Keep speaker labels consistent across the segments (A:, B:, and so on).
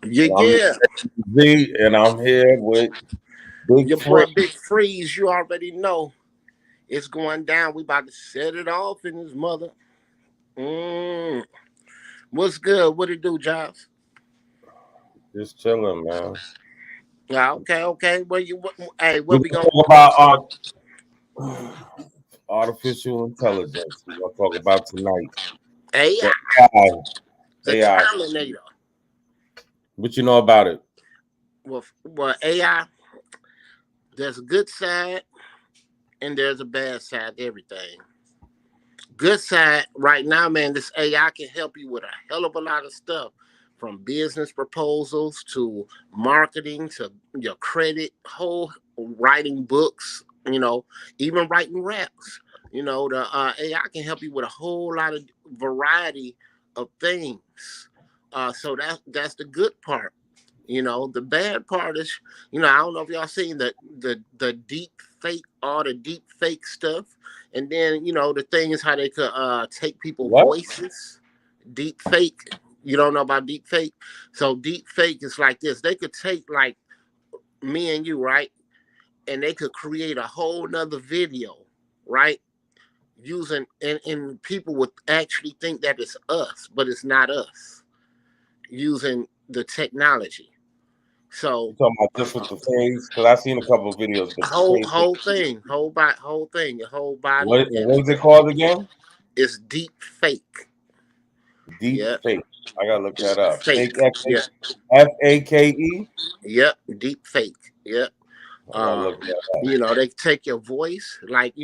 A: Yeah,
B: And I'm
A: yeah.
B: Z, and I'm here with Big
A: Your boy
B: Free.
A: Big Freeze, you already know it's going down. We about to set it off in his mother. Mm. What's good? What it do, Giles?
B: Just chilling, man.
A: Yeah, okay. Hey,
B: We're
A: what we
B: gonna
A: gonna
B: talk about artificial intelligence. We're gonna talk about tonight. The
A: AI,
B: AI.
A: the
B: AI.
A: Terminator.
B: What you know about it?
A: Well, AI, there's a good side and there's a bad side to everything. Good side right now, man, this AI can help you with a hell of a lot of stuff, from business proposals to marketing to your credit, whole writing books, even writing raps. The AI can help you with a whole lot of variety of things. So that's the good part. The bad part is, I don't know if y'all seen the deep fake, all the deep fake stuff. And then, the thing is how they could take people
B: What?
A: voices. Deep fake. You don't know about deep fake? So deep fake is like this. They could take like me and you, right? And they could create a whole nother video, right? Using and people would actually think that it's us, but it's not us, using the technology.
B: You
A: So
B: talking about just with the face? Because I seen a couple of videos, but the
A: whole
B: face.
A: whole thing, whole thing, your whole body,
B: What is it called again?
A: it's deep fake.
B: Deep
A: Yeah,
B: fake. I gotta look that up.
A: fake.
B: Fake
A: Yeah,
B: Fake.
A: yep, deep fake. Yep.
B: I gotta look that up.
A: They take your voice, like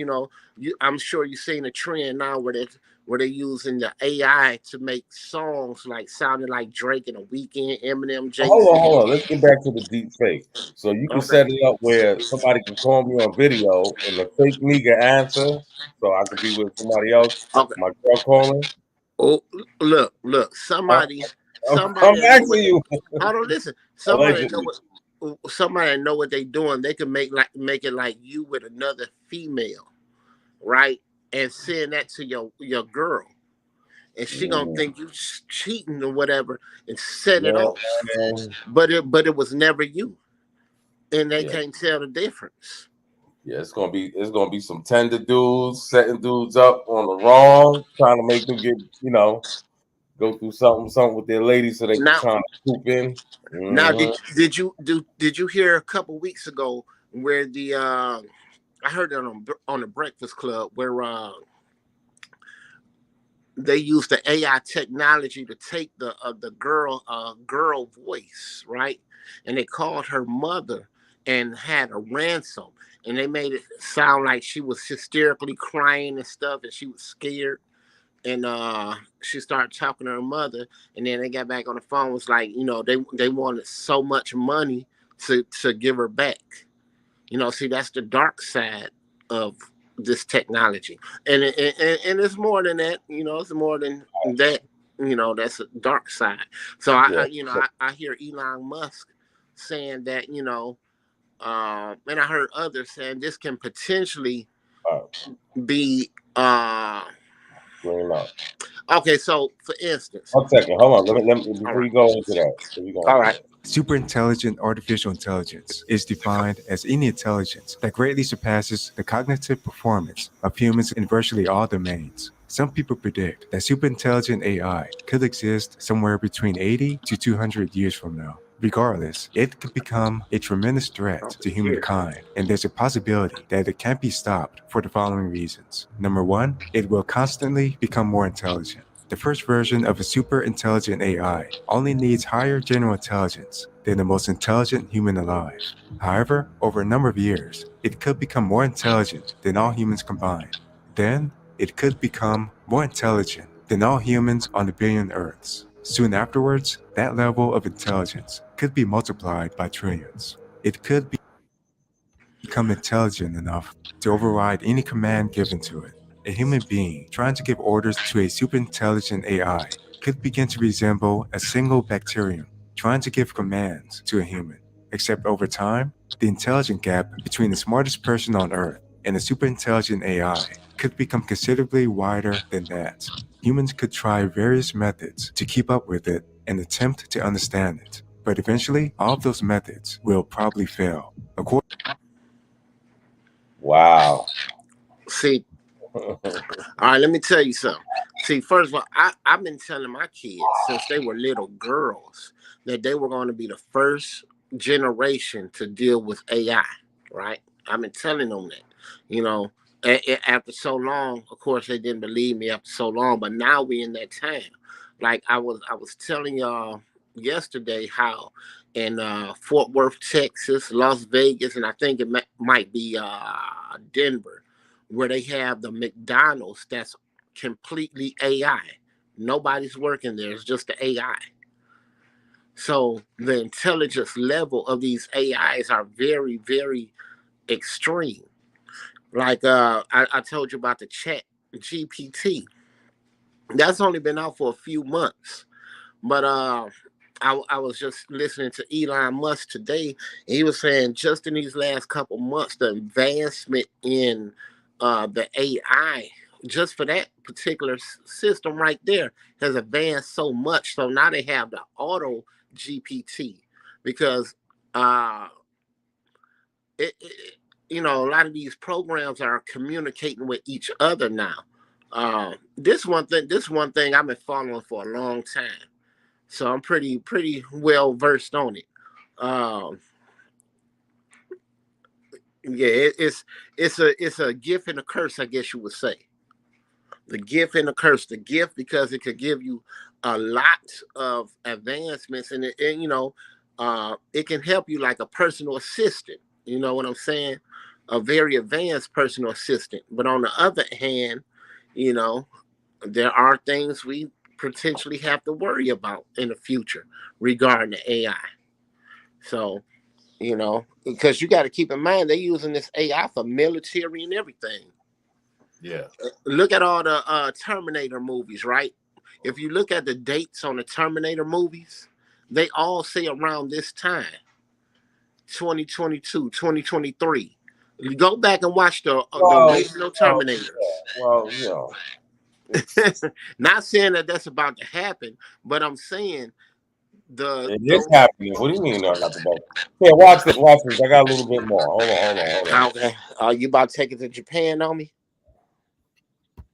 A: I'm sure you've seen a trend now where they're using the AI to make songs like sounding like Drake and a Weekend, Eminem, Jay
B: Hold on,
A: Z.
B: hold on. Let's get back to the deep fake. So you can
A: Okay.
B: set it up where somebody can call me on video and the fake me can answer, so I could be with somebody else.
A: Okay.
B: My girl calling.
A: Oh, look.
B: Huh? I'm
A: Somebody that know
B: asking
A: what.
B: you.
A: Hold on, listen. Somebody that know
B: Allegedly.
A: what. Somebody that know what they doing. They can make it like you with another female, right? And send that to your girl, and she gonna
B: Mm,
A: think you cheating or whatever, and set it
B: man,
A: off.
B: man.
A: But it was never you, and they
B: Yeah,
A: can't tell the difference.
B: yeah. It's gonna be some tender dudes setting dudes up on the wrong, trying to make them get go through something with their lady so they can
A: Now,
B: kind of swoop in.
A: now,
B: Hmm.
A: did you hear a couple weeks ago where the I heard that on the Breakfast Club where they used the AI technology to take the girl voice, right? And they called her mother and had a ransom, and they made it sound like she was hysterically crying and stuff, and she was scared. And she started talking to her mother, and then they got back on the phone. Was like, they wanted so much money to give her back. See, that's the dark side of this technology, and it's more than that. It's more than that. That's a dark side. So
B: Yeah.
A: I hear Elon Musk saying that, and I heard others saying this can potentially
B: All right.
A: be
B: Green up.
A: okay. So for instance,
B: 1 second. Hold on. Let me
A: all
B: before
A: right,
B: you go into that. Before you go
A: all
B: into
A: right.
B: that.
C: Superintelligent artificial intelligence is defined as any intelligence that greatly surpasses the cognitive performance of humans in virtually all domains. Some people predict that superintelligent AI could exist somewhere between 80 to 200 years from now. Regardless, it could become a tremendous threat to
A: Here.
C: humankind, and there's a possibility that it can't be stopped for the following reasons. Number one, it will constantly become more intelligent. The first version of a super intelligent AI only needs higher general intelligence than the most intelligent human alive. However, over a number of years, it could become more intelligent than all humans combined. Then, it could become more intelligent than all humans on a billion Earths. Soon afterwards, that level of intelligence could be multiplied by trillions. It could become intelligent enough to override any command given to it. A human being trying to give orders to a superintelligent AI could begin to resemble a single bacterium trying to give commands to a human. Except over time, the intelligence gap between the smartest person on Earth and a superintelligent AI could become considerably wider than that. Humans could try various methods to keep up with it and attempt to understand it. but eventually all of those methods will probably fail.
B: Wow.
A: See, all right, let me tell you something. See, first of all, I've been telling my kids since they were little girls that they were going to be the first generation to deal with AI, right? I've been telling them that. You know, after so long, of course, they didn't believe me after so long, but now we in that time. Like I was telling y'all yesterday how in Fort Worth, Texas, Las Vegas, and I think it might be Denver, where they have the McDonald's that's completely AI. Nobody's working there. It's just the AI. So the intelligence level of these AIs are very, very extreme. Like I told you about the chat GPT. That's only been out for a few months. But I was just listening to Elon Musk today, and he was saying just in these last couple months, the advancement in the AI, just for that particular system right there, has advanced so much. So now they have the auto GPT because uh, a lot of these programs are communicating with each other now. This one thing I've been following for a long time, so I'm pretty well versed on it. Um, yeah, it's a gift and a curse, I guess you would say. The gift and the curse. The gift because it could give you a lot of advancements, and it can help you like a personal assistant. You know what I'm saying? A very advanced personal assistant. But on the other hand, you know, there are things we potentially have to worry about in the future regarding the AI. So, because you got to keep in mind they're using this AI for military and everything.
B: Yeah.
A: Look at all the Terminator movies, right? If you look at the dates on the Terminator movies, they all say around this time, 2022, 2023. You go back and watch the
B: Well,
A: original
B: well,
A: Terminators.
B: well, it's
A: Not saying that that's about to happen, but I'm saying
B: it is
A: those.
B: happening. What do you mean? No, not the best. Here, watch this. Watch this. I got a little bit more. Hold on.
A: Okay, you about to take it to Japan on me?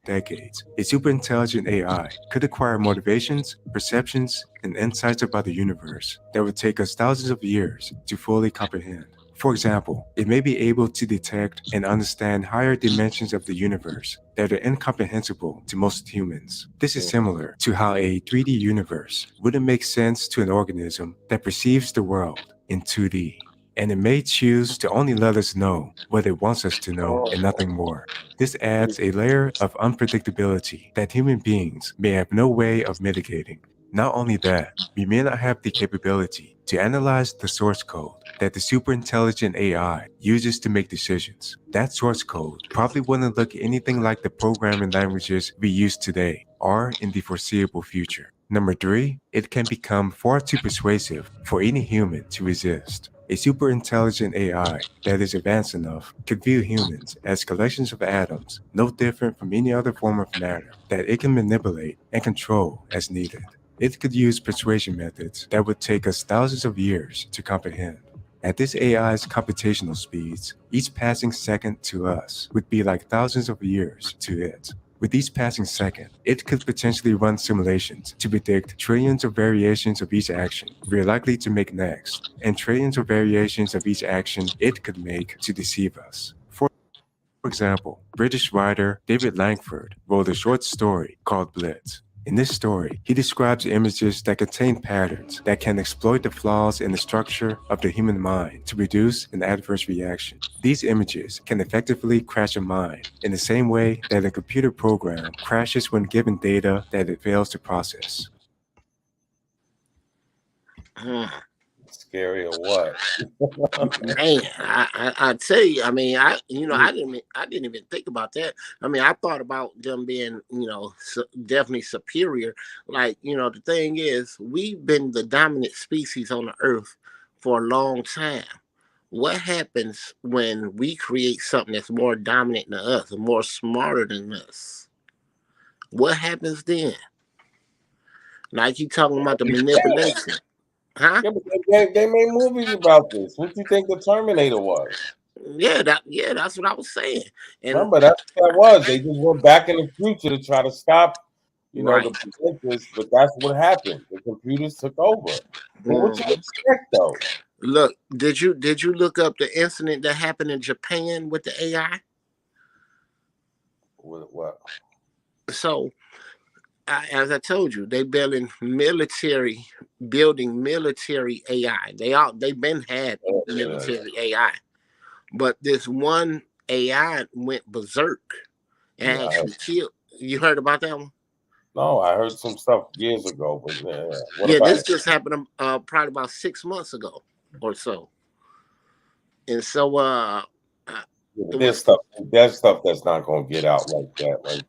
C: Decades, a superintelligent AI could acquire motivations, perceptions, and insights about the universe that would take us thousands of years to fully comprehend. For example, it may be able to detect and understand higher dimensions of the universe that are incomprehensible to most humans. This is similar to how a 3D universe wouldn't make sense to an organism that perceives the world in 2D. And it may choose to only let us know what it wants us to know and nothing more. This adds a layer of unpredictability that human beings may have no way of mitigating. Not only that, we may not have the capability to analyze the source code that the superintelligent AI uses to make decisions. That source code probably wouldn't look anything like the programming languages we use today or in the foreseeable future. Number three, it can become far too persuasive for any human to resist. A superintelligent AI that is advanced enough could view humans as collections of atoms, no different from any other form of matter, that it can manipulate and control as needed. It could use persuasion methods that would take us thousands of years to comprehend. At this AI's computational speeds, each passing second to us would be like thousands of years to it. With each passing second, it could potentially run simulations to predict trillions of variations of each action we're likely to make next, and trillions of variations of each action it could make to deceive us. For example, British writer David Langford wrote a short story called Blitz. In this story, he describes images that contain patterns that can exploit the flaws in the structure of the human mind to produce an adverse reaction. These images can effectively crash a mind in the same way that a computer program crashes when given data that it fails to process.
B: Scary or what?
A: Man, I tell you, I mean, I didn't even think about that. I mean, I thought about them being, definitely superior. Like, the thing is, we've been the dominant species on the earth for a long time. What happens when we create something that's more dominant than us, more smarter than us? What happens then? Like you talking about the manipulation. Huh?
B: Yeah, but they made movies about this. What you think the Terminator was?
A: Yeah, that's what I was saying. And
B: Remember, that's what that was. They just went back in the future to try to stop,
A: right.
B: to prevent this, but that's what happened. The computers took over. But what you
A: Mhm.
B: expect, though?
A: Look, did you look up the incident that happened in Japan with the AI?
B: What?
A: So, as I told you, building military AI. They've been had
B: Yeah,
A: military AI, but this one AI went berserk and
B: yeah, I heard.
A: actually killed. You heard about that one?
B: No, I heard some stuff years ago, but yeah, what
A: Yeah,
B: about
A: this
B: it?
A: just happened probably about 6 months ago or so. And so uh,
B: Yeah,
A: it
B: but
A: was
B: there's stuff that's not gonna get out like that. Like,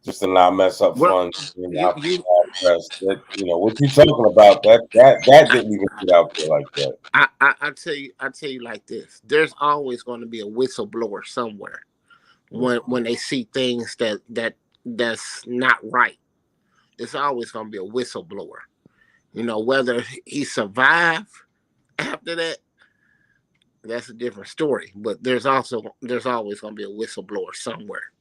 B: just to not mess up
A: well,
B: funds and
A: you you
B: press that, what you talking about, that didn't even get out there like that.
A: I tell you like this. There's always going to be a whistleblower somewhere when they see things that's not right. It's always going to be a whistleblower. Whether he survived after that, that's a different story. But there's always going to be a whistleblower somewhere.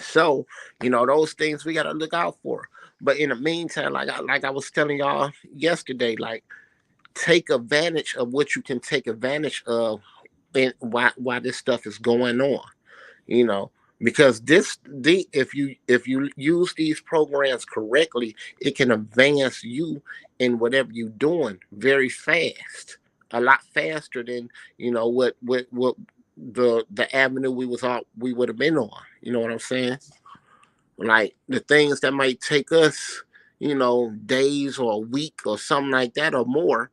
A: So those things we got to look out for. But in the meantime, like I was telling y'all yesterday, like take advantage of what you can take advantage of, and why this stuff is going on. You know, because if you use these programs correctly, it can advance you in whatever you're doing very fast, a lot faster than what the avenue we would have been on. You know what I'm saying? Like the things that might take us, days or a week or something like that or more,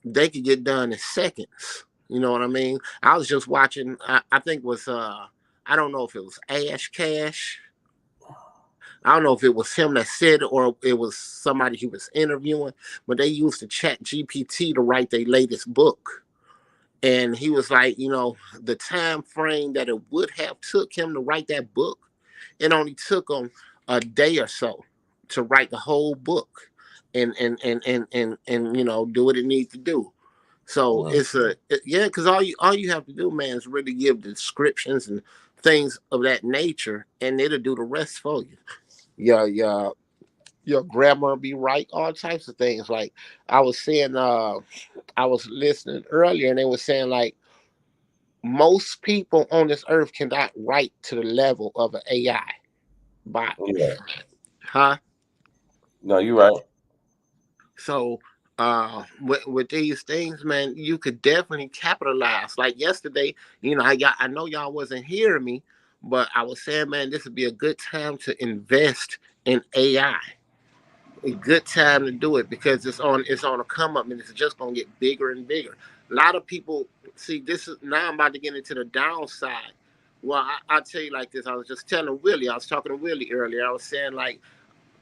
A: they could get done in seconds. You know what I mean? I was just watching. I think it was I don't know if it was Ash Cash. I don't know if it was him that said it or it was somebody he was interviewing, but they used the Chat GPT to write their latest book. And he was like, the time frame that it would have took him to write that book, it only took him a day or so to write the whole book and do what it needs to do. So
B: Mhm.
A: yeah, because all you have to do, man, is really give descriptions and things of that nature, and it'll do the rest for you. Your grammar will be right, all types of things. Like I was saying, I was listening earlier, and they were saying like most people on this earth cannot write to the level of an AI bot,
B: Yeah.
A: huh?
B: No, you're right.
A: So with these things, man, you could definitely capitalize. Like yesterday, I know y'all wasn't hearing me, but I was saying, man, this would be a good time to invest in AI. A good time to do it because it's on a come up and it's just gonna get bigger and bigger. A lot of people see this is now I'm about to get into the downside. Well, I'll tell you like this. I was just telling Willie, I was talking to Willie earlier. I was saying like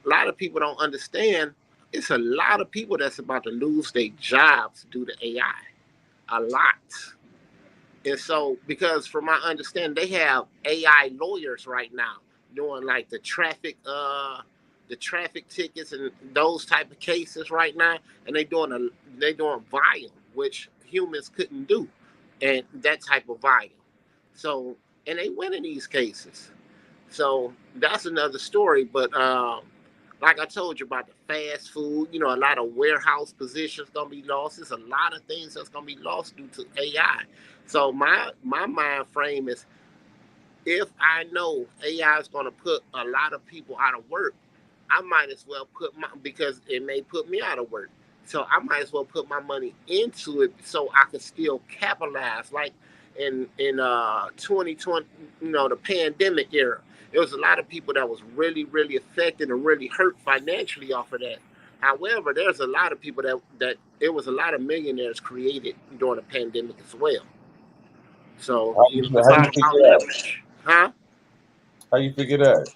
A: a lot of people don't understand. It's a lot of people that's about to lose their jobs due to AI. A lot. And so, because from my understanding, they have AI lawyers right now doing like the traffic tickets and those type of cases right now, and they doing volume, which humans couldn't do, and that type of volume. So, and they win in these cases. So that's another story. But like I told you about the fast food, a lot of warehouse positions gonna be lost. There's a lot of things that's gonna be lost due to AI. So my mind frame is if I know AI is going to put a lot of people out of work, I might as well because it may put me out of work. So I might as well put my money into it so I can still capitalize. Like in 2020, the pandemic era, there was a lot of people that was really really affected and really hurt financially off of that. However, there's a lot of people that there was a lot of millionaires created during the pandemic as well. So it's
B: How
A: all
B: you figure
A: about
B: that?
A: leverage, huh?
B: How you figure that?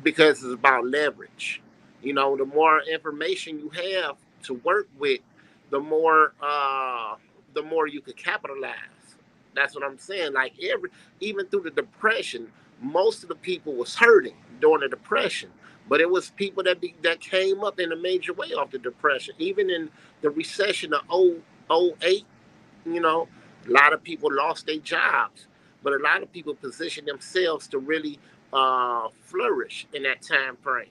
A: Because it's about leverage. The more information you have to work with, the more you could capitalize. That's what I'm saying. Like even through the depression, most of the people was hurting during the depression, but it was people that came up in a major way off the depression. Even in the recession of 08, you know, a lot of people lost their jobs, but a lot of people positioned themselves to really flourish in that time frame.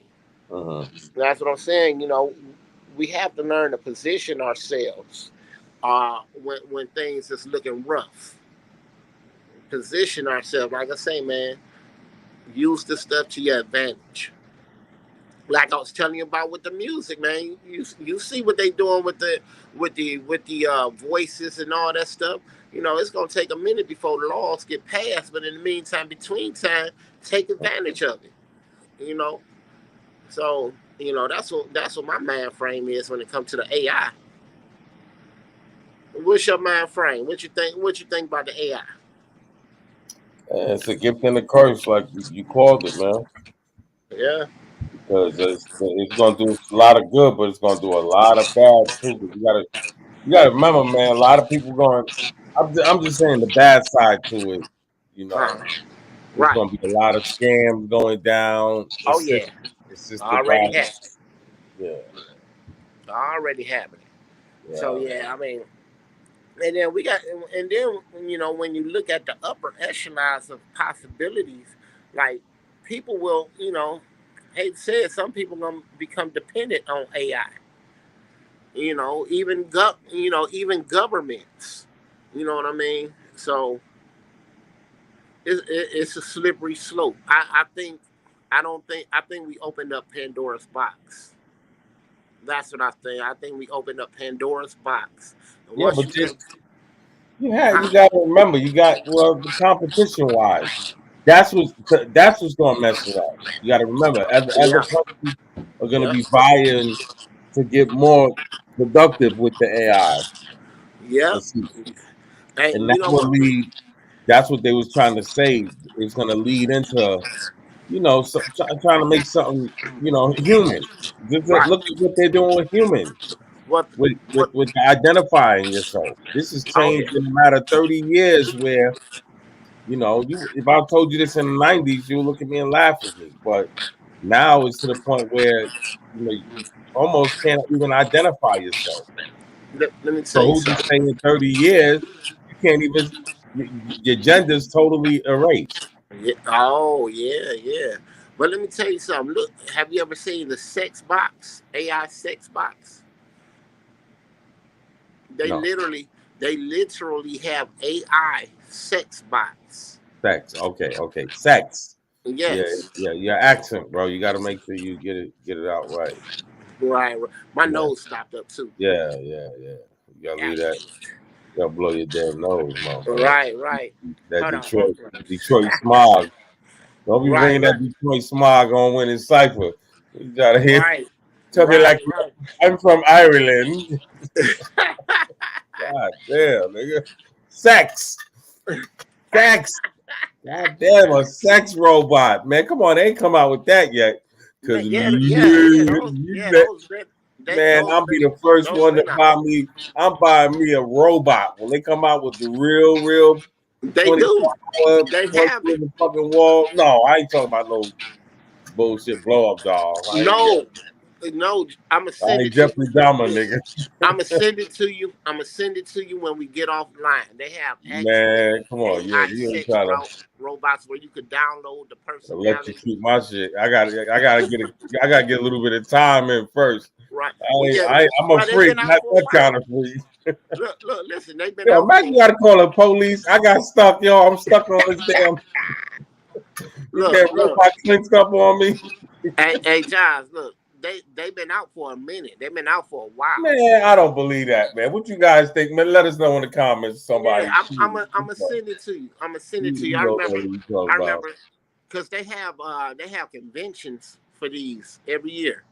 B: Uh-huh.
A: That's what I'm saying. We have to learn to position ourselves when things is looking rough. Position ourselves, like I say, man. Use this stuff to your advantage. Like I was telling you about with the music, man. You see what they doing with the voices and all that stuff. It's gonna take a minute before the laws get passed, but in the meantime, between time, take advantage of it. You know, so that's what my mind frame is when it comes to the AI. What's your mind frame? What you think? What you think about the AI?
B: It's a gift and a curse, like you called it, man.
A: Yeah.
B: Because it's gonna do a lot of good, but it's gonna do a lot of bad too. 'Cause you gotta remember, man. A lot of people going. I'm just saying the bad side to it. You know, there's
A: Right.
B: gonna be a lot of scams going down.
A: Oh yeah.
B: Assisted by,
A: Already happening.
B: yeah,
A: Already happening. So
B: yeah,
A: yeah, I mean, and then when you look at the upper echelons of possibilities, like people will, hate to say it, some people gonna become dependent on AI. Even governments. You know what I mean? So it's a slippery slope. I think we opened up Pandora's box. That's what I think. I think we opened up Pandora's box. And
B: yeah.
A: once
B: But
A: you get,
B: you
A: huh?
B: got to remember, the competition wise, that's what's gonna mess it up. You got to remember, other
A: Yeah,
B: countries are gonna
A: yeah,
B: be vying to get more productive with the AI.
A: yeah.
B: And see,
A: And
B: and
A: you know what?
B: that's what they was trying to say. It's going to lead into, trying to make something, human.
A: Right.
B: Look at what they're doing with human,
A: What? What?
B: with identifying yourself. This has
A: Oh
B: changed
A: yeah.
B: in a matter of 30 years where, if I told you this in the 90s, you'll look at me and laugh at me. But now it's to the point where, you almost can't even identify yourself.
A: Let me
B: So
A: tell you
B: who to
A: something.
B: say in 30 years, you can't even, your gender's totally erased.
A: Yeah. Oh yeah, yeah. But let me tell you something. Look, have you ever seen the sex box? AI sex box? They
B: No,
A: literally, they literally have AI sex bots.
B: sex. Okay, sex. Yeah,
A: Yes.
B: yeah, your accent, bro. You got to make sure you get it out right.
A: Right. Right. My
B: Yeah,
A: nose stopped up too.
B: yeah. You gotta
A: God
B: leave that.
A: damn
B: You gotta blow your damn nose,
A: it.
B: motherfucker.
A: Right. Right.
B: That
A: Hold on. Hold
B: Detroit smog. Don't be
A: Right.
B: bringing that
A: Right.
B: Detroit smog on when it's cipher. You gotta hear.
A: Right.
B: Tell me like
A: Right. Right.
B: I'm from Ireland. God damn, nigga. Sex, sex. God damn, a sex robot, man. Come on, they ain't come out with that yet. Cause
A: Man, yeah. Yeah. Yeah. Those.
B: man,
A: Those.
B: I'll be the first
A: Those
B: one to
A: been out.
B: buy me. I'm buying me a robot when they come out with the real
A: They
B: 24
A: do.
B: hour
A: They
B: punch
A: have
B: you
A: it.
B: in the fucking wall. No, I ain't talking about no bullshit blow up doll. I ain't
A: No. No. I'ma
B: I
A: send
B: ain't
A: it to
B: Jeffrey Dahmer,
A: you.
B: nigga.
A: I'm gonna send it to you. I'm gonna send it to you when we get offline. They have actual
B: Man, come on,
A: AI
B: you ain't
A: sex
B: trying to
A: robots where you could download the
B: let you
A: personality.
B: shoot my shit. I gotta get a little bit of time in first.
A: Right. Well, yeah.
B: I'm a
A: Well, they've
B: freak,
A: been out
B: not
A: for a
B: that
A: while.
B: kind of freak.
A: Look. Listen. They've been
B: Yeah,
A: out
B: imagine
A: for.
B: you gotta call the police. I got stuck, yo. I'm stuck on this damn. This
A: Look.
B: damn
A: Look.
B: robot clinched up on me.
A: Hey, Giles. Look. They've been out for a minute. They've been out for a while.
B: Man, I don't believe that, man. What you guys think, man? Let us know in the comments.
A: Yeah.
B: Somebody,
A: I'm gonna send it to you. I'm gonna send it to you.
B: you don't know what you talking
A: I
B: about.
A: remember because they have conventions for these every year.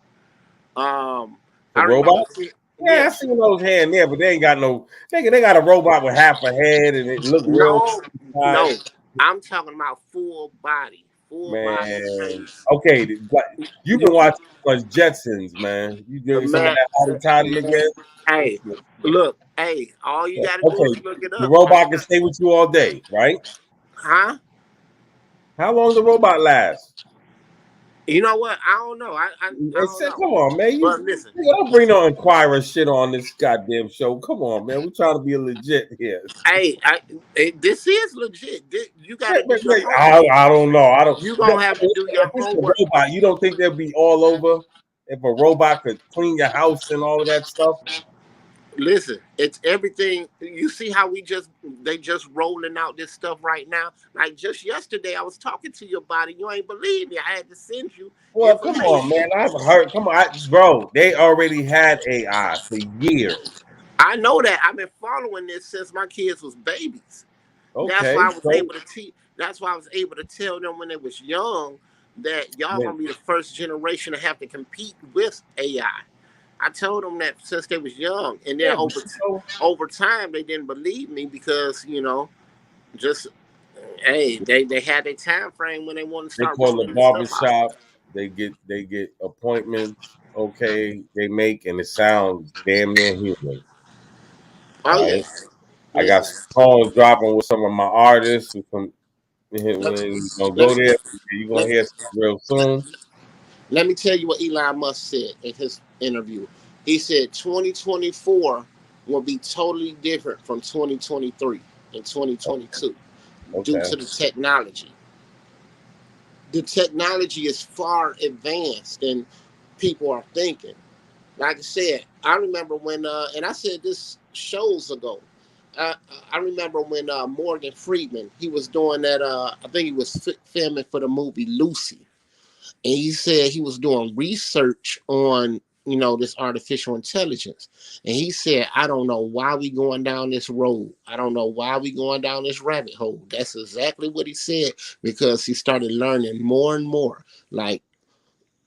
A: Um,
B: The
A: I remember.
B: robot? Yeah, I
A: Yes.
B: seen those hand there, but they ain't got no. They got a robot with half a head and it look real
A: No,
B: tight.
A: no. I'm talking about full body
B: Man,
A: face.
B: okay, but you've
A: You,
B: been watching too much Jetsons, man. You doing some of
A: man,
B: that hottie toddy
A: man.
B: again?
A: Hey, look. Hey, all you got to do
B: Okay,
A: is look it
B: the
A: up.
B: robot can stay with you all day, right?
A: Huh?
B: How long the robot last?
A: You know what? I don't know. I
B: It
A: don't
B: said,
A: know.
B: come on, man.
A: But listen,
B: You don't bring no Inquirer shit on this goddamn show. Come on, man. We trying to be legit here.
A: hey, this is legit. You got to do your
B: Wait,
A: homework.
B: I don't know. I don't.
A: You
B: No,
A: gonna have to do your
B: if it's a
A: homework.
B: robot, you don't think they'll be all over? If a robot could clean your house and all of that stuff?
A: Listen, it's everything. You see how they just rolling out this stuff right now. Like just yesterday, I was talking to your body. You ain't believe me. I had to send you
B: Well, come on,
A: information.
B: man. I've heard. Come on, bro. They already had AI for years.
A: I know that. I've been following this since my kids was babies. That's
B: Okay,
A: why I was
B: so
A: able to teach. That's why I was able to tell them when they was young that y'all
B: when
A: gonna be the first generation to have to compete with AI. I told them that since they was young, and then
B: yeah, so
A: over time they didn't believe me because just hey they had their time frame when they want to
B: they
A: start
B: call the
A: rolling this stuff out.
B: barbershop. They get appointments. Okay, they make and it sounds damn near human.
A: Oh
B: All
A: yeah,
B: right, I got
A: listen.
B: some songs dropping with some of my artists. When
A: Let,
B: you gonna
A: let
B: go
A: me
B: there, you gonna
A: let,
B: hear something real soon.
A: let me tell you what Elon Musk said in his interview. He said 2024 will be totally different from 2023 and 2022 due
B: Okay,
A: to the technology. The technology is far advanced than people are thinking. Like I said, I remember when, and I said this shows ago. I, I remember when Morgan Freeman, he was doing that. I think he was filming for the movie Lucy, and he said he was doing research on this artificial intelligence, and he said, I don't know why we going down this road. I don't know why we going down this rabbit hole. That's exactly what he said because he started learning more and more. Like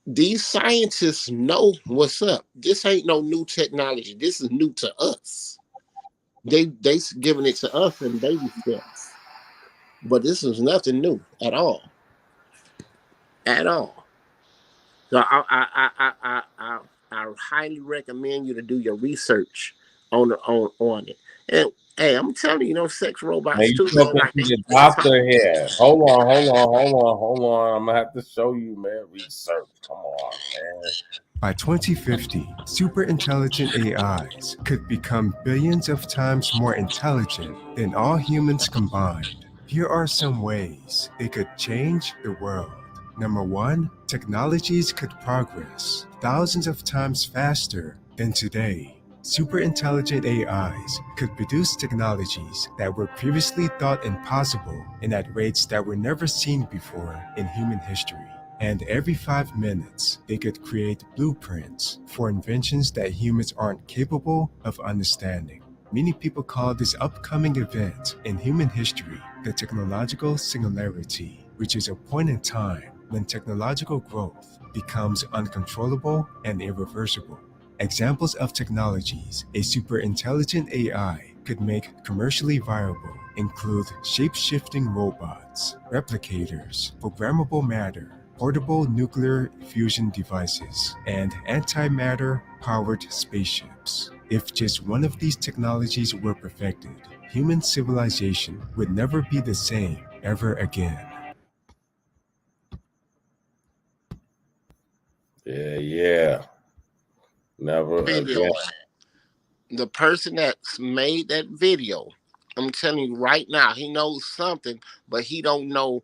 A: these scientists know what's up. This ain't no new technology. This is new to us. They giving it to us in baby steps, but this is nothing new at all, at all. So I highly recommend you to do your research on it. And hey, I'm telling you, sex
B: man,
A: robots
B: you
A: too, man.
B: talking
A: Like
B: to the
A: they talk.
B: doctor here? Hold on. I'm gonna have to show you, man. Research. Come on, man.
C: By 2050, super intelligent AIs could become billions of times more intelligent than all humans combined. Here are some ways they could change the world. Number one, technologies could progress thousands of times faster than today. Super intelligent AIs could produce technologies that were previously thought impossible and at rates that were never seen before in human history. And every 5 minutes, they could create blueprints for inventions that humans aren't capable of understanding. Many people call this upcoming event in human history the technological singularity, which is a point in time when technological growth becomes uncontrollable and irreversible. Examples of technologies a super intelligent AI could make commercially viable include shape shifting robots, replicators, programmable matter, portable nuclear fusion devices, and antimatter powered spaceships. If just one of these technologies were perfected, human civilization would never be the same ever again.
B: Yeah. Never again.
A: Video. The person that's made that video, I'm telling you right now, he knows something, but he don't know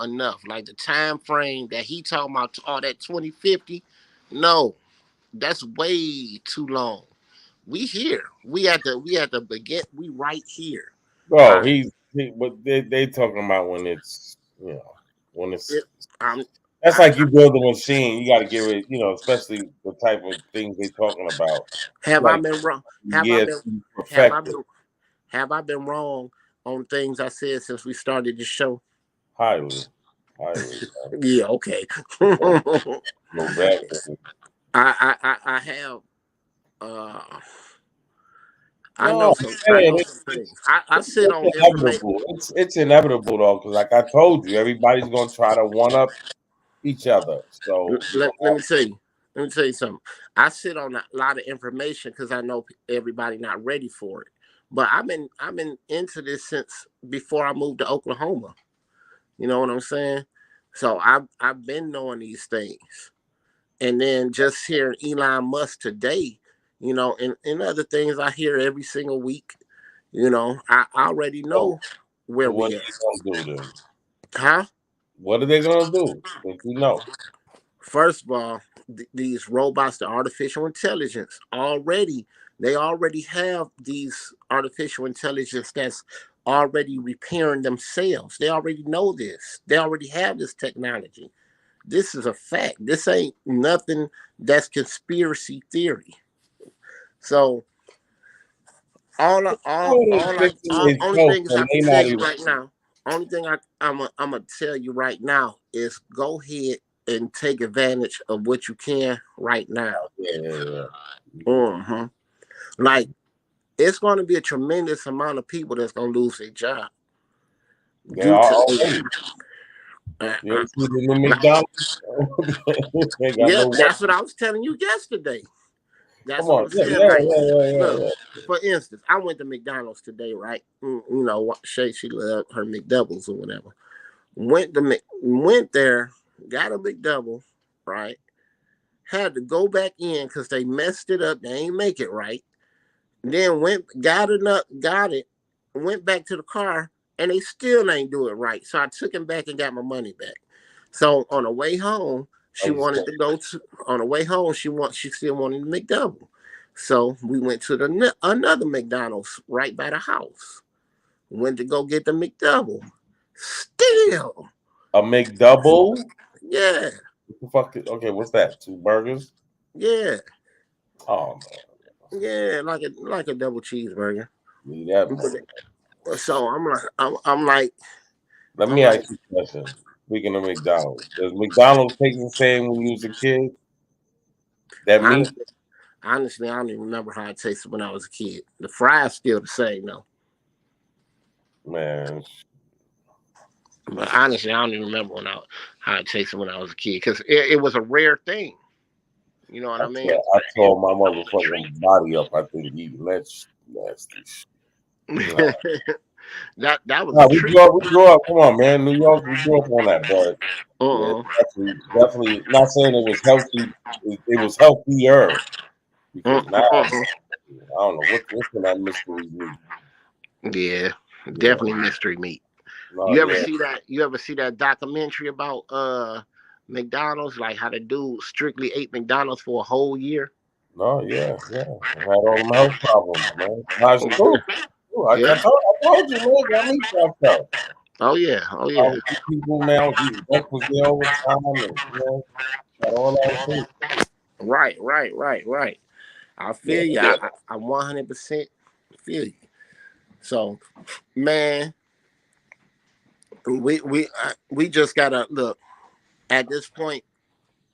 A: enough. Like the time frame that he talking about, all that 2050, no, that's way too long. We here. We at the begin. We right here.
B: Bro,
A: All right.
B: but they talking about when it's when
A: It,
B: it's
A: um,
B: that's
A: I,
B: like you build a machine, you got to give it, especially the type of things they talking about.
A: have I
B: Like
A: been wrong? Have I
B: years
A: been?
B: to
A: Have I
B: perfect it.
A: been? Have I been wrong on things I said since we started the show?
B: Highly, highly. Man.
A: Yeah. Okay.
B: No, no bad thing.
A: I have uh I
B: No,
A: know
B: I'm
A: some I
B: saying
A: know some things. I sit on
B: it's
A: information.
B: inevitable. It's inevitable though, because like I told you, everybody's gonna try to one up each other. So you're
A: Let
B: gonna
A: me tell you. Let me tell you something. I sit on a lot of information because I know everybody not ready for it. But I've been into this since before I moved to Oklahoma. You know what I'm saying? So I've been knowing these things. And then just hearing Elon Musk today, and other things I hear every single week, I already
B: So,
A: know where
B: so what
A: we
B: are
A: at.
B: they gonna do then?
A: Huh?
B: What are they gonna do? If you know.
A: First of all, these robots, the artificial intelligence, they already have these artificial intelligence that's already repairing themselves. They already know this. They already have this technology. This is a fact. This ain't nothing that's conspiracy theory. So
B: All those fixing is
A: only
B: health,
A: thing is
B: and
A: I
B: they
A: can tell
B: not
A: you
B: even.
A: right now. Only thing I'm gonna tell you right now is go ahead and take advantage of what you can right now.
B: Yeah, yeah,
A: hmm Like it's going to be a tremendous amount of people that's going to lose their job
B: yeah. They
A: due
B: are
A: to
B: already.
A: uh,
B: You
A: uh,
B: ain't see the new
A: like,
B: McDonald's? They got
A: yeah,
B: no work.
A: that's what I was telling you yesterday.
B: Come
A: That's what
B: on,
A: I'm
B: yeah,
A: saying.
B: yeah,
A: Like,
B: yeah, yeah, yeah,
A: look,
B: yeah.
A: for instance, I went to McDonald's today, right? She loved her McDoubles or whatever. Went there, got a McDouble, right? Had to go back in because they messed it up. They ain't make it right. Then got it, went back to the car, and they still ain't do it right. So I took him back and got my money back. So on the way home, she wanted
B: Understand?
A: to go to. On the way home, she still wanted the McDouble. So we went to another McDonald's right by the house. Went to go get the McDouble. Still,
B: A McDouble?
A: yeah,
B: What the fuck? Okay, what's that? Two burgers?
A: yeah,
B: Oh man,
A: yeah, like a double cheeseburger.
B: need that money.
A: But, so I'm like,
B: Let
A: I'm
B: me
A: like,
B: ask you a question. Speaking of McDonald's, does McDonald's taste the same when you was a kid? That meat,
A: honestly, honestly, I don't even remember how it tasted when I was a kid. The fries still the same though.
B: man.
A: But honestly, I don't even remember how it tasted when I was a kid because it was a rare thing. You know what I mean?
B: I
A: It,
B: tore my motherfucking body up. I think eating that nasty shit. Nah,
A: that was a
B: nah,
A: treat.
B: we grew up. Come on, man. New York, we grew up on that, but yeah,
A: Uh-uh.
B: definitely. Not saying it was healthy. It was healthier because now
A: Uh-uh.
B: I don't know what's in that mystery meat.
A: Yeah,
B: You
A: definitely
B: know,
A: mystery meat.
B: no, yeah,
A: You ever see that documentary about McDonald's, like how the dude strictly ate McDonald's for a whole year?
B: no, yeah, yeah. I had all them health problems, man. How's it
A: Yeah.
B: cool?
A: Yeah.
B: I told you, man. Got me fucked up.
A: Oh yeah. Oh
B: I
A: yeah.
B: was with people, man. I was eating breakfast there all the time, and got all that too.
A: Right, right, right, right. I
B: Yeah,
A: feel you. I 100% feel you. So, man, we just gotta look at this point.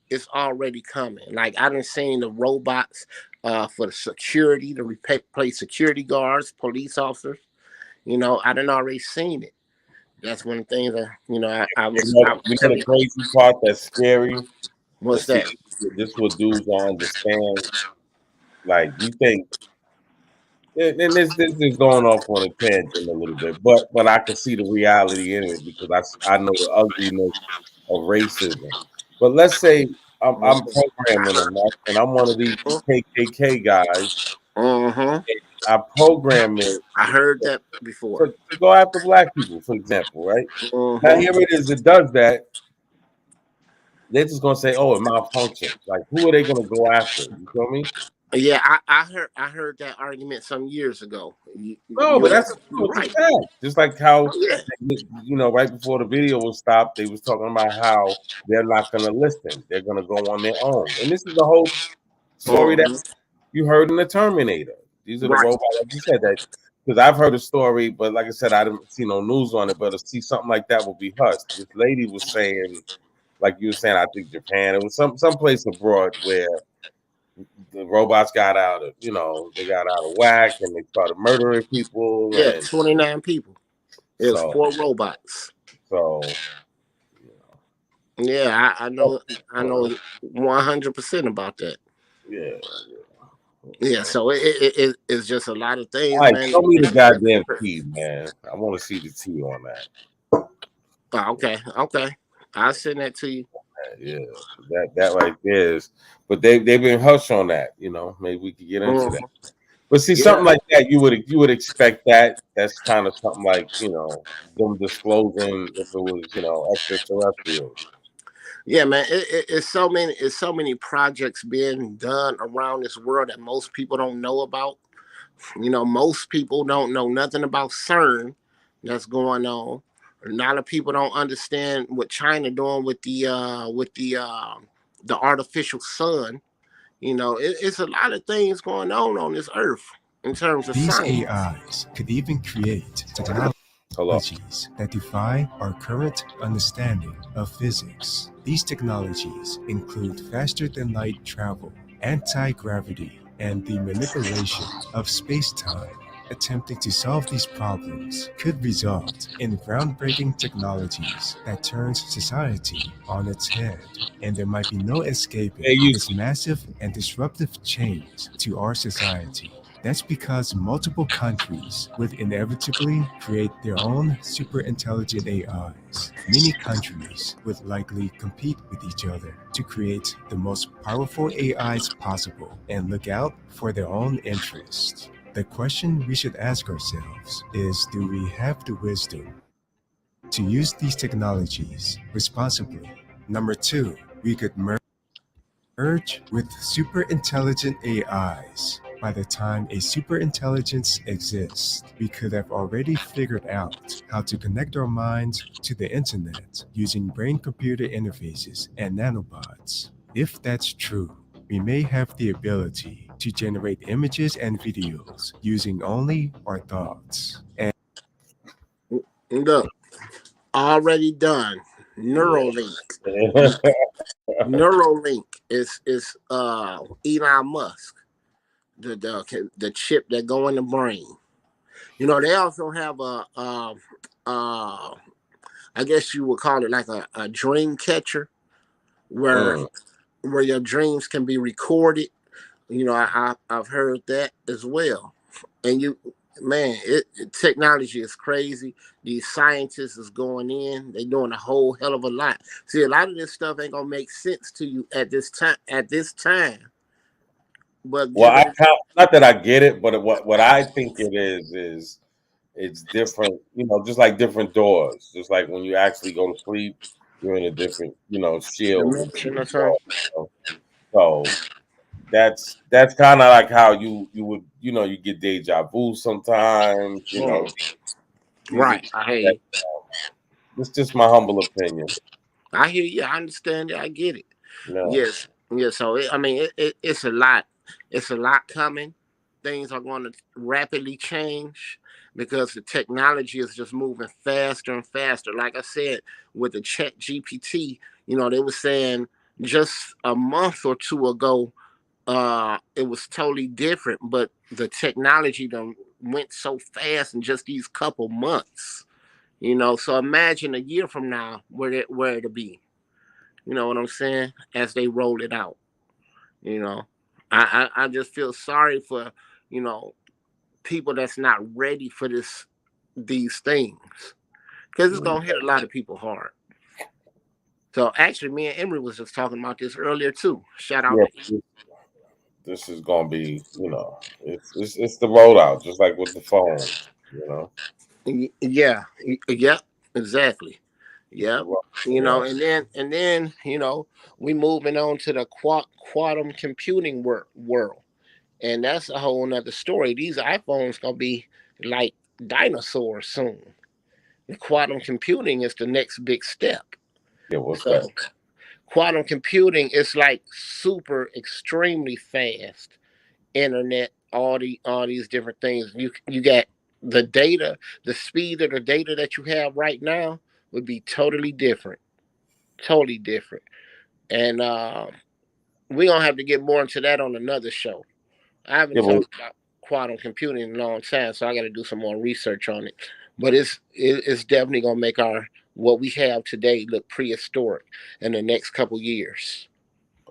A: It's already coming. Like I done seen the robots for the security to replace security guards, police officers. I done already seen it. That's one of the things that I was
B: you know
A: telling
B: the
A: you.
B: crazy part that's scary. And
A: What's
B: see,
A: that?
B: this what dudes don't understand. Like you think, and this is going off on a tangent a little bit, but I can see the reality in it because I know the ugliness of racism. But let's say I'm programming them, right? And I'm one of these KKK guys.
A: Mm-hmm.
B: I program it
A: I heard that before.
B: to go after black people, for example, right? Now
A: Mm-hmm.
B: here it is. It does that. They're just gonna say, "Oh, it malfunctioned." Like, who are they gonna go after? You feel me?
A: Yeah, I heard that argument some years ago.
B: No,
A: You
B: but that's
A: absolutely
B: no, it's a
A: right.
B: fact. Just like how,
A: Oh yeah.
B: right before the video was stopped, they was talking about how they're not gonna listen. They're gonna go on their own. And this is the whole story that
A: Mm-hmm.
B: you heard in the Terminator. These are the
A: Right.
B: robots, like you said that. Because I've heard a story, but like I said, I didn't see no news on it. But to see something like that would be hushed. This lady was saying, like you were saying, I think Japan. It was some place abroad where the robots got out of, they got out of whack and they started murdering people.
A: Yeah,
B: And
A: 29 people. It was
B: so,
A: four robots.
B: so,
A: Yeah, I know 100% about that.
B: yeah.
A: Yeah, so it's just a lot of
B: All
A: things,
B: right,
A: man.
B: show me the goddamn T, man. I want to see the T on that.
A: Oh, okay, okay. I'll send that to you.
B: Yeah, that right there is. But they've been hush on that. Maybe we could get into that.
A: Mhm.
B: But see,
A: Yeah,
B: something like that, you would expect that. That's kind of something like them disclosing if it was extraterrestrial.
A: yeah, man. It's so many projects being done around this world that most people don't know about. Most people don't know nothing about CERN that's going on. A lot of people don't understand what China doing with the artificial sun. It's a lot of things going on this earth in terms of
C: These
A: science.
C: AIs could even create
B: Hello.
C: technologies that defy our current understanding of physics. These technologies include faster than light travel, anti gravity, and the manipulation of space time. Attempting to solve these problems could result in groundbreaking technologies that turns society on its head, and there might be no escaping
B: Hey, you.
C: this massive and disruptive change to our society. That's because multiple countries would inevitably create their own super intelligent AIs. Many countries would likely compete with each other to create the most powerful AIs possible and look out for their own interests. The question we should ask ourselves is, do we have the wisdom to use these technologies responsibly? Number two, we could merge with super intelligent AIs. By the time a super intelligence exists, we could have already figured out how to connect our minds to the internet using brain computer interfaces and nanobots. If that's true, we may have the ability to generate images and videos using only our thoughts.
A: Look, already done. Neuralink.
B: Yeah.
A: Neuralink is Elon Musk, the chip that go in the brain. They also have uh, I guess you would call it like a dream catcher where
B: Mm.
A: where your dreams can be recorded. I've heard that as well. And man, technology is crazy. These scientists is going in. They doing a whole hell of a lot. See, a lot of this stuff ain't gonna make sense to you at this time. At this time, but
B: Well,
A: given
B: not that I get it, but what I think it is it's different. Just like different doors. Just like when you actually go to sleep, you're in a different shield with
A: dimension or
B: different
A: something,
B: doors. So that's kind of like how you would you get deja vu sometimes. These are
A: right?
B: things
A: I hear
B: that
A: you.
B: it's just my humble opinion.
A: I hear you. I understand it. I get it.
B: No.
A: Yes, yes. So it's a lot. It's a lot coming. Things are going to rapidly change because the technology is just moving faster and faster. Like I said, with the Chat GPT, they were saying just a month or two ago, it was totally different, but the technology done went so fast in just these couple months. So imagine a year from now where it'll be. You know what I'm saying? As they roll it out. You know, I just feel sorry for you know people that's not ready for these things because it's gonna hit a lot of people hard. So actually, me and Emery was just talking about this earlier too. Shout out
B: Yeah,
A: to
B: this is gonna be it's the rollout, just like with the phones.
A: yeah, yep, exactly,
B: It's the
A: yep.
B: roll. Yeah,
A: And then we moving on to the quantum computing world. And that's a whole nother story. These iPhones gonna be like dinosaurs soon. The quantum computing is the next big step.
B: yeah. What's
A: So
B: that?
A: quantum computing is like super extremely fast internet, all these different things. You got the data, the speed of the data that you have right now would be totally different. Totally different. And we're gonna have to get more into that on another show. I haven't
B: Yeah, but
A: talked about quantum computing in a long time, so I got to do some more research on it. But it's definitely gonna make our what we have today look prehistoric in the next couple years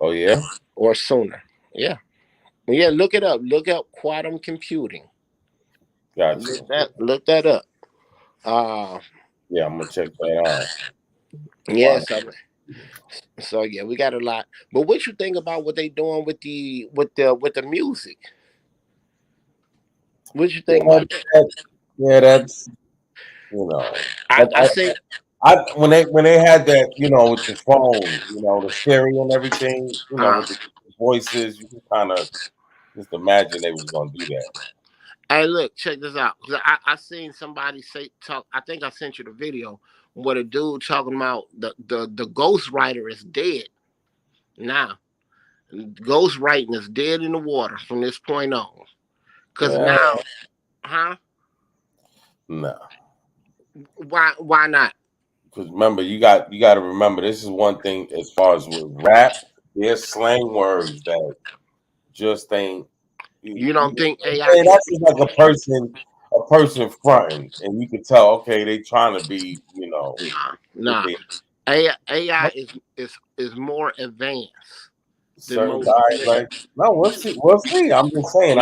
B: oh yeah,
A: or sooner. Yeah, yeah. Look it up. Look up quantum computing.
B: got
A: Look
B: you.
A: that up. Uh,
B: Yeah, I'm gonna check that out.
A: Yeah, so yeah, we got a lot. But what you think about what they doing with the music? What you think
B: Yeah,
A: about that?
B: yeah, that's you know.
A: I,
B: But
A: I say,
B: when they had that, with the phone, the Siri and everything,
A: uh,
B: with the voices, you can kind of just imagine they was gonna do that.
A: hey, look, check this out. 'Cause I seen somebody say talk. I think I sent you the video where a dude talking about the ghostwriter is dead now. Ghostwriting is dead in the water from this point on. Cause
B: Yeah,
A: now, huh?
B: no,
A: Why not?
B: because remember, you got to remember this is one thing as far as with rap, there's slang words that just ain't.
A: You don't think AI
B: Hey,
A: can?
B: that's just like a person fronting, and you can tell, okay, they trying to be,
A: Nah,
B: what
A: nah.
B: they
A: AI is more advanced than
B: certain
A: most.
B: guys like. No, we'll see. We'll see. I'm just saying.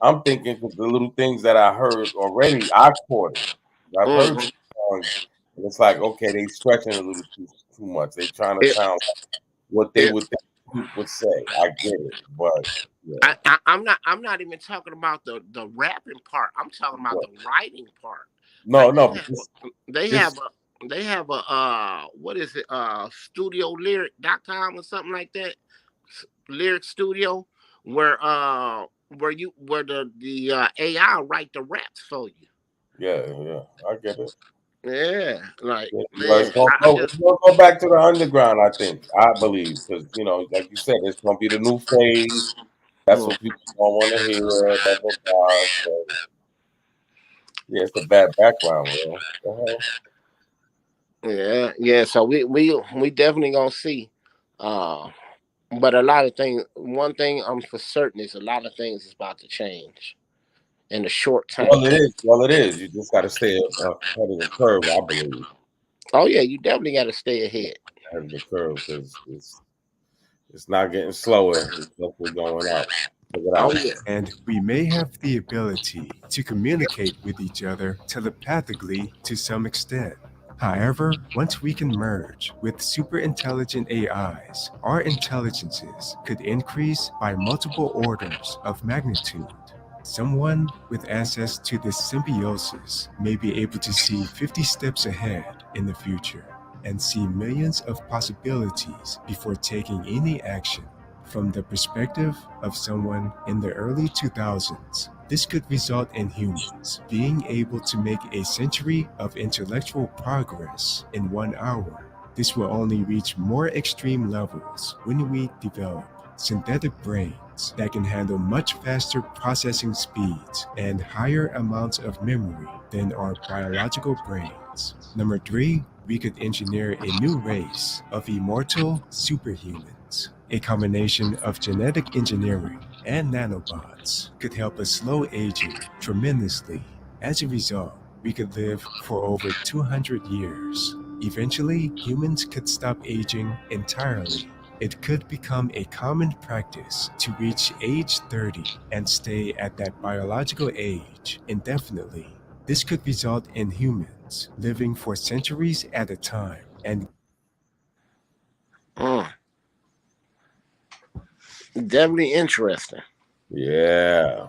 B: I'm thinking 'cause the little things that I heard already, I caught it. I've heard
A: Mm-hmm.
B: some songs, and it's like, okay, they stretching a little too much. They trying to sound like what they
A: It,
B: would think people would say. I get it, but yeah,
A: I'm not even talking about the rapping part. I'm talking about
B: but
A: the writing part.
B: no,
A: Like
B: no, but
A: they have
B: this,
A: a what is it, studio lyric.com or something like that. Lyric studio where the AI write the raps for you.
B: yeah, yeah, I get it.
A: Yeah, like
B: Yeah, but
A: man, I
B: it's
A: just
B: gonna go back to the underground. I believe, because like you said, it's gonna be the new phase. That's
A: mm,
B: what people don't want to hear. Blah blah blah. So yeah, it's a bad background, bro. The hell?
A: yeah. So we definitely gonna see. Uh, but a lot of things. One thing I'm for certain is a lot of things is about to change in a short
B: Well,
A: time.
B: it is. Well, it is. You just got to stay ahead of the curve. I believe
A: Oh yeah, you definitely got to stay ahead.
B: ahead of the curve because it's not getting slower. It's definitely going up. Check it
A: Oh
B: out.
A: yeah.
C: And we may have the ability to communicate with each other telepathically to some extent. However, once we can merge with super intelligent AIs, our intelligences could increase by multiple orders of magnitude. Someone with access to this symbiosis may be able to see 50 steps ahead in the future and see millions of possibilities before taking any action. From the perspective of someone in the early 2000s, this could result in humans being able to make a century of intellectual progress in 1 hour. This will only reach more extreme levels when we develop synthetic brains that can handle much faster processing speeds and higher amounts of memory than our biological brains. Number three, we could engineer a new race of immortal superhumans. A combination of genetic engineering and nanobots could help us slow aging tremendously. As a result, we could live for over 200 years. Eventually, humans could stop aging entirely. It could become a common practice to reach age 30 and stay at that biological age indefinitely. This could result in humans living for centuries at a time and
A: Mm, definitely interesting.
B: Yeah,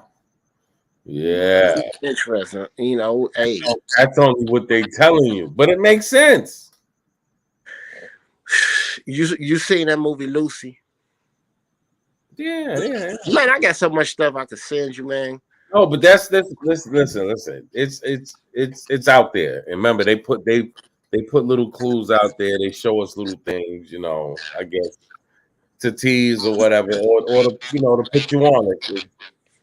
B: yeah.
A: Interesting. You know, hey,
B: That's only what they telling you, but it makes sense.
A: you seen that movie Lucy?
B: Yeah, yeah.
A: Man, I got so much stuff I could send you, man.
B: No, but that's listen. It's out there. And remember, they put little clues out there. They show us little things. I guess to tease or whatever, or to to put you on it.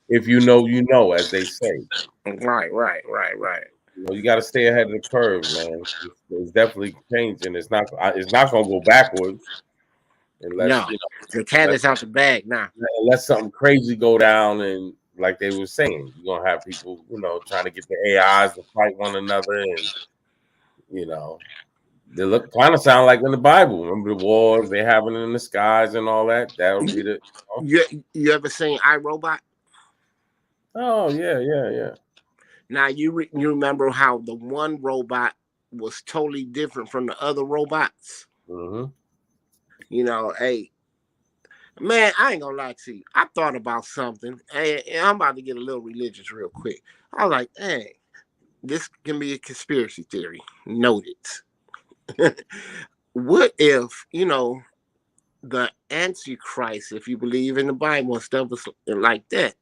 B: If you know, as they say.
A: Right.
B: You got to stay ahead of the curve, man. It's definitely changing. It's not going to go backwards unless
A: No, the cat
B: unless
A: is out the bag now.
B: unless something crazy go down, and like they were saying, you're gonna have people, trying to get the AIs to fight one another, and you know, they look kind of sound like in the Bible. Remember the wars they having in the skies and all that? That'll be the
A: You you ever seen iRobot?
B: oh yeah, yeah, yeah.
A: Now you remember how the one robot? was totally different from the other robots.
B: Mm-hmm.
A: Hey, man, I ain't gonna lie to you. I thought about something. And I'm about to get a little religious real quick. I was like, hey, this can be a conspiracy theory. Noted. What if, the Antichrist, if you believe in the Bible and stuff like that,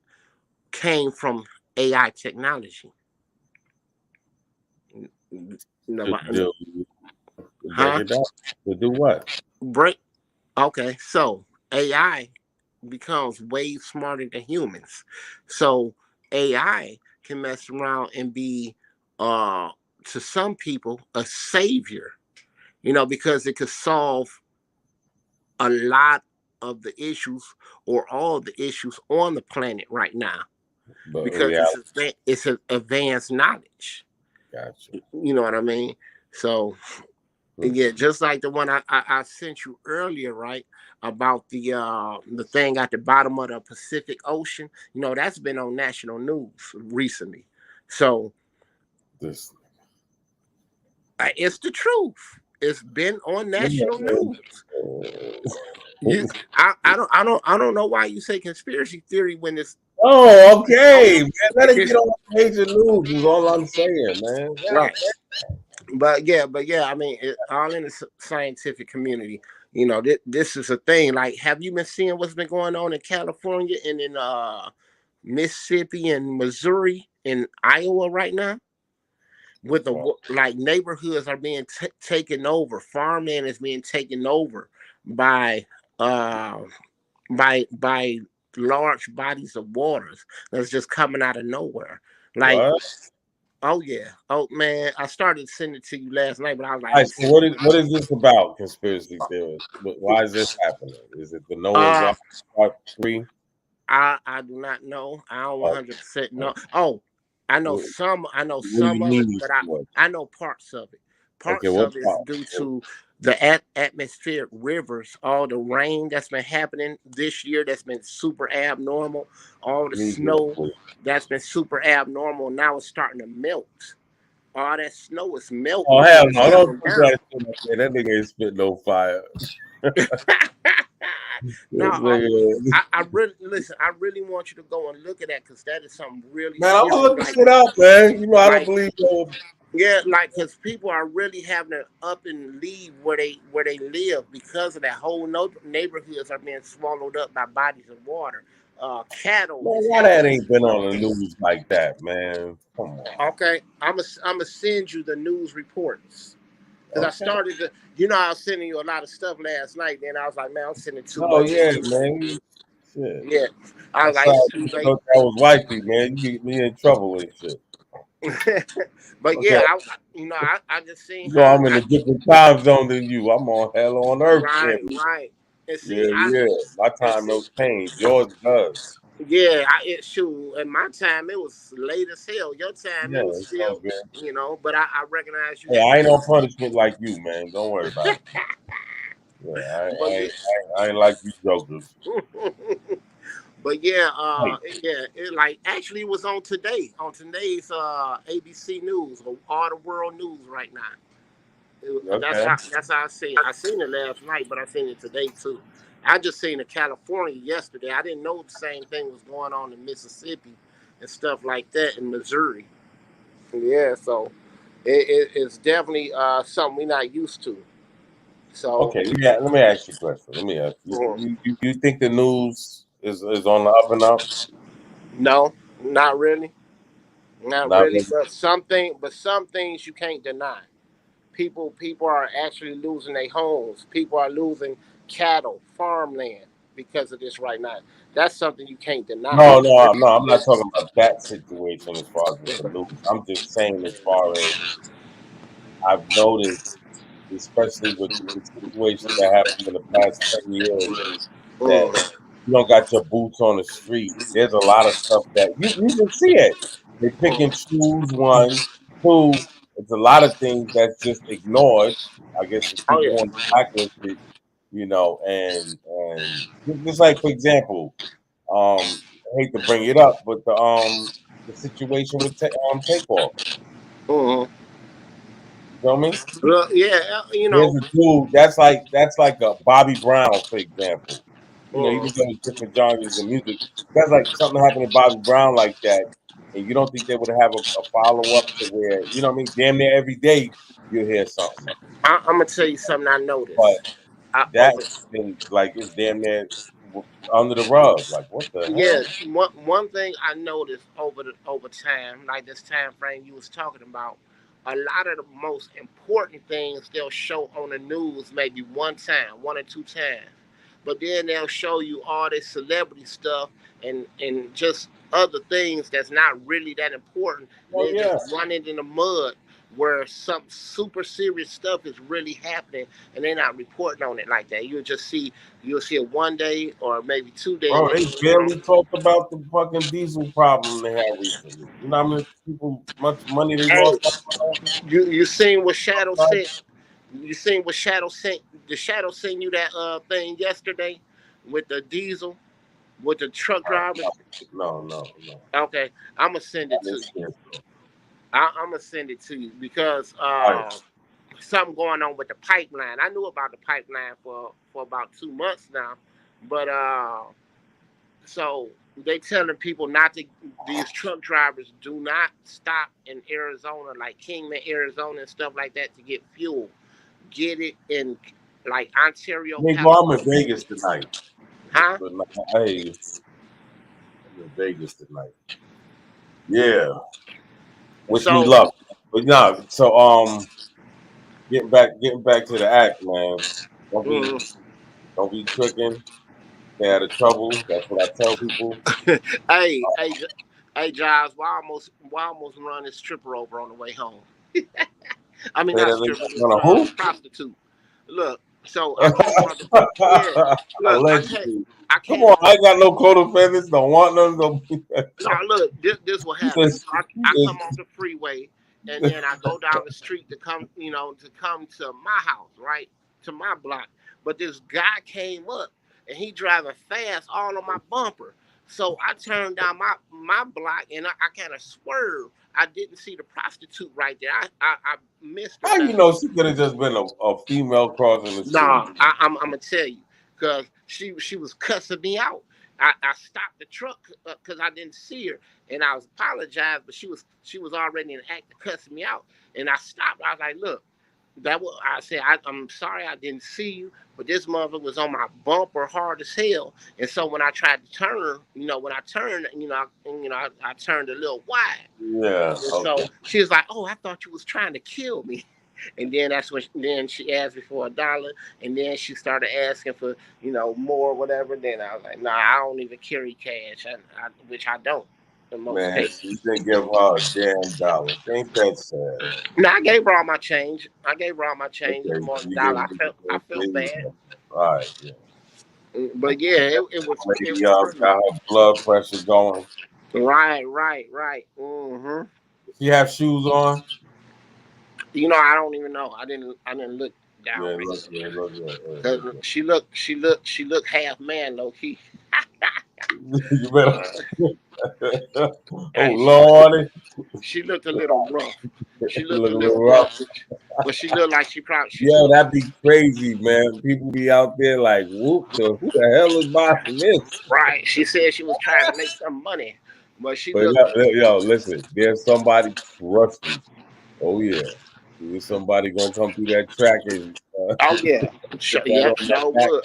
A: came from AI technology?
B: To
A: Nobody,
B: do, to break
A: huh?
B: it down. To do what?
A: Break. Okay, so AI becomes way smarter than humans. So AI can mess around and be, uh, to some people, a savior. Because it could solve a lot of the issues or all the issues on the planet right now
B: But in
A: because
B: reality,
A: it's an advanced knowledge.
B: gotcha.
A: You know what I mean? So
B: Hmm.
A: yeah, just like the one I sent you earlier, right? About the thing at the bottom of the Pacific Ocean. That's been on national news recently. So
B: This.
A: it's the truth. It's been on national news. You,
B: Oh,
A: I don't know why you say conspiracy theory when it's
B: okay,
A: on.
B: man. Let it
A: It's
B: get on major news. Is all I'm saying, man. God
A: right. But yeah, I mean, all in the scientific community. This is a thing. Like, have you been seeing what's been going on in California and in Mississippi and Missouri and Iowa right now? With the
B: damn.
A: like neighborhoods are being taken over, farmland is being taken over by uh by large bodies of waters that's just coming out of nowhere. Like,
B: What?
A: oh yeah, oh man, I started sending it to you last night, but I was like,
B: All
A: let
B: right,
A: me
B: so
A: see.
B: what is this about? Conspiracy theory. Why is this happening? Is it the Noah's
A: Uh,
B: Ark Part 3?
A: I do not know. I don't
B: Uh,
A: 100% know. Oh, I know
B: what,
A: some. I know
B: what do
A: some
B: you
A: of it,
B: lean
A: but
B: towards?
A: I know parts of it.
B: Okay,
A: Parts
B: what
A: of it is
B: part?
A: due
B: What
A: to the atmospheric rivers, all the rain that's been happening this year that's been super abnormal, all the snow
B: exactly.
A: that's been super abnormal. Now it's starting to melt. All that snow is
B: Oh
A: melting
B: hell
A: and it's
B: no! Don't
A: coming
B: put
A: down.
B: that shit up there. That nigga ain't spit no fire.
A: Now,
B: This nigga,
A: I really listen. I really want you to go and look at that because that is something really
B: man, I'm gonna
A: serious.
B: look the shit up, man. You know I don't
A: Like,
B: believe no.
A: yeah, like because people are really having to up and leave where they live because of that whole neighborhoods are being swallowed up by bodies of water. Cattle
B: Man,
A: is
B: why
A: having
B: that
A: to
B: ain't been
A: leave.
B: on the news like that, man? Come on.
A: Okay, I'm gonna send you the news reports because I
B: Okay.
A: started to. I was sending you a lot of stuff last night. Then I was like, man, I'm sending too
B: Oh
A: much. It's
B: yeah,
A: too
B: man. Shit.
A: Yeah, I
B: I
A: was like,
B: saw
A: it's
B: you
A: too late.
B: thought that was wifey, man. You get me in trouble and shit.
A: But
B: Okay.
A: yeah, I just seen
B: You know
A: her.
B: I'm in a different time zone than you. I'm on hell on earth,
A: Right,
B: shit.
A: right. And
B: Yeah,
A: see,
B: yeah. My
A: and
B: time
A: see,
B: don't change. Yours does.
A: yeah, shoot. At my time, it was late as hell. Your time,
B: Yeah,
A: it was
B: it's all
A: still,
B: good.
A: But I recognize you
B: Hey,
A: had
B: I
A: to
B: ain't
A: do
B: on punishment like you, man. Don't worry about it. Yeah,
A: but yeah,
B: I ain't like you jokers.
A: but yeah,
B: Hey,
A: it like actually was on today's ABC News, or all the world news right now. That's
B: okay.
A: how I seen. I seen it last night, but I seen it today too. I just seen it California yesterday. I didn't know the same thing was going on in Mississippi and stuff like that in Missouri. Yeah, so it's definitely something we're not used to. So
B: Okay, let me ask you a question. Let me ask you.
A: mm,
B: You think the news is on the up and up?
A: no, not really, not
B: Not
A: really.
B: really.
A: But some things you can't deny. People are actually losing their homes. People are losing cattle, farmland because of this right now. That's something you can't deny.
B: No. I'm not talking about that situation as far as with the news. I'm just saying as far as I've noticed, especially with the situations that happened in the past 10 years, that
A: Mm.
B: you don't got your boots on the street. There's a lot of stuff that you can see it. They pick and
A: Mm.
B: choose one, two. It's a lot of things that's just ignored. I guess because
A: Oh
B: people
A: yeah.
B: want to blacklist it, and just like for example, I hate to bring it up, but the situation with takeoff.
A: Mm-hmm.
B: feel me?
A: Well, yeah,
B: Here's a dude that's like a Bobby Brown, for example. You know,
A: uh,
B: even though it's different genres of music, that's like something happened to Bobby Brown like that, and you don't think they would have a follow up to where you know what I mean? Damn near every day you'll hear something,
A: I'm gonna tell you something I
B: but
A: noticed. I
B: that
A: over
B: thing like it's damn near under the rug. Like what the
A: Yeah,
B: hell?
A: one thing I noticed over time, like this time frame you was talking about, a lot of the most important things they'll show on the news maybe one time, one or two times, but then they'll show you all this celebrity stuff and just other things that's not really that important, and
B: Oh
A: they
B: yeah,
A: just run it in the mud where some super serious stuff is really happening and they're not reporting on it like that. You'll see it one day or maybe 2 days,
B: bro,
A: and
B: they
A: then
B: barely talked about the fucking diesel problem they had recently. You know how many people, much money they
A: hey,
B: lost on
A: you seen what Shadow
B: that?
A: sent? You seen what Shadow sent? The Shadow sent you that thing yesterday with the diesel with the truck drivers.
B: No, no, no.
A: Okay, I'm gonna send
B: I
A: it to
B: didn't
A: you.
B: see it though.
A: I'm gonna send it to you because
B: All right.
A: something going on with the pipeline. I knew about the pipeline for about 2 months now, but so they telling people not to. These truck drivers do not stop in Arizona, like Kingman, Arizona, and stuff like that, to get fuel. Get it in like Ontario,
B: Hey, bro, I'm in
A: California.
B: Vegas tonight.
A: Huh?
B: But hey, I'm in Vegas tonight. Yeah, wish me
A: So,
B: luck. But no, so getting back to the act, man. Don't be
A: mm,
B: don't be tricking. Stay out of trouble. That's what I tell people.
A: hey, hey, hey, Giles, why almost run this stripper over on the way home? I mean,
B: Say
A: not
B: that
A: stripper,
B: again.
A: this
B: No, no, who?
A: prostitute. Look, so I came around the. Yeah, look,
B: Allegedly.
A: I
B: Come
A: came
B: on,
A: on.
B: I ain't got no code of feathers. Don't want none. Don't be.
A: No, look, this what
B: He
A: happened.
B: says,
A: So I
B: he
A: come off the freeway, and
B: says,
A: then I go down the street to come to my house, right, to my block. But this guy came up, and he driving fast all on my bumper. So I turned down my block, and I kind of swerved. I didn't see the prostitute right there. I missed her
B: how you
A: thing.
B: know she could have just been a female crossing the street?
A: Nah, I'm gonna tell you, cause she was cussing me out. I stopped the truck because I didn't see her, and I was apologized, but she was already in the act of cussing me out, and I stopped. I was like, look, I said I'm sorry I didn't see you, but this mother was on my bumper hard as hell, and so when I tried to turn, when I turned, I turned a little wide,
B: Yeah.
A: and
B: Okay.
A: so she was like, oh, I thought you was trying to kill me. And then that's when then she asked me for $1, and then she started asking for more, whatever. Then I was like, nah, I don't even carry cash, which I don't in most
B: Man,
A: cases.
B: you didn't give her a damn dollar. Ain't that sad?
A: Now I gave her all my change. I gave her all my change,
B: Okay,
A: and more than a
B: you gave
A: dollar.
B: her
A: I felt bad,
B: all right, yeah.
A: but yeah, it
B: Lady
A: was crazy.
B: got her blood pressure going.
A: Right, right, right. Hmm.
B: She have shoes on?
A: I don't even know. I didn't look down
B: Yeah,
A: right
B: look,
A: there
B: yeah, look, yeah, yeah,
A: because
B: look, yeah.
A: she looked half man, low key.
B: You better.
A: Uh,
B: Oh
A: hey,
B: Lordy,
A: she looked a little rough. She looked
B: look
A: a
B: a
A: little
B: little rough.
A: rough, but she looked like she
B: Yo,
A: took.
B: that be crazy, man. People be out there like, whoop, who the hell is buying this?
A: Right. She said she was trying to make some money, but she
B: But
A: looked.
B: yo, listen, there's somebody, trust me. Oh yeah, there's somebody gonna come through that track and
A: Oh yeah.
B: put that
A: Yep.
B: on that
A: Sure
B: back.
A: would.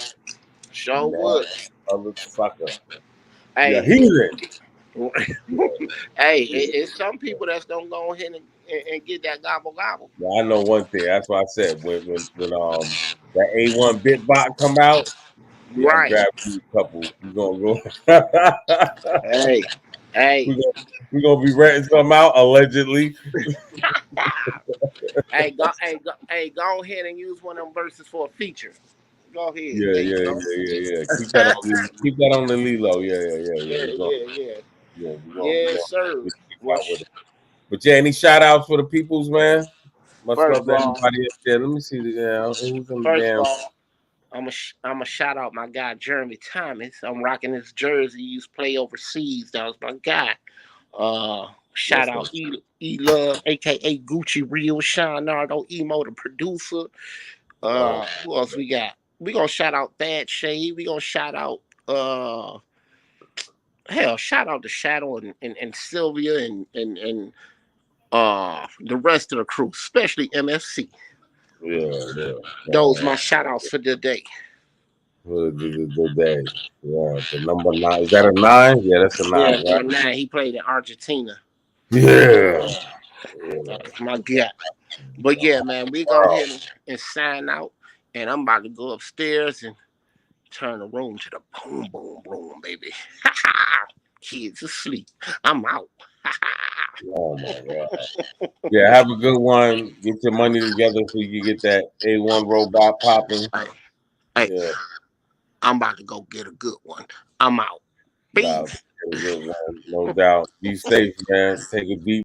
A: Sure
B: That
A: would.
B: other sucker. Yeah,
A: Hey.
B: heathen.
A: Hey,
B: Yeah.
A: it's some people that's gonna go ahead and get that gobble gobble.
B: Yeah, I know one thing. That's why I said when that A1 bit bot come out, yeah, I'm
A: Right.
B: grabbing you a couple. We gonna go.
A: Hey. Hey.
B: we gonna be renting some out allegedly.
A: Go ahead and use one of them verses for a feature. Go ahead.
B: Yeah,
A: There you
B: yeah,
A: go.
B: yeah, yeah, yeah. Keep that on the Lilo. Yeah, yeah, yeah, yeah.
A: Yeah,
B: We gonna
A: yeah, yeah.
B: yeah, we gonna
A: Yes, sir.
B: get
A: Well,
B: out with it. But yeah, any shout outs for the peoples, man? Much
A: first
B: love
A: of
B: to
A: all,
B: everybody up there. Let me see the who's in the
A: first of
B: damn.
A: all, I'm a shout out my guy Jeremy Thomas. I'm rocking his jersey. He used to play overseas. That was my guy. Shout
B: Yes, sir.
A: out Love, aka Gucci Real, Sean Nardo, Emo, the producer.
B: Oh,
A: Who else we got? We gonna shout out Thad Shade. We gonna shout out hell, shout out to Shadow and Sylvia and the rest of the crew, especially MFC.
B: yeah, yeah.
A: Those my shout outs for the day.
B: The day. Yeah, the number nine. Is that a nine? Yeah, that's a
A: Yeah,
B: nine,
A: number
B: right?
A: 9, he played in Argentina.
B: Yeah. Yeah.
A: That's my gut. But yeah, man, we go
B: Wow.
A: ahead and sign out. And I'm about to go upstairs and turn the room to the boom, boom, boom, baby. Kids asleep. I'm out.
B: Oh my God. Yeah, have a good one. Get your money together so you get that A1 robot popping.
A: Hey, hey,
B: Yeah,
A: I'm about to go get a good one. I'm out.
B: nah,
A: Peace.
B: get a good one, no doubt. Be safe, man. Take a deep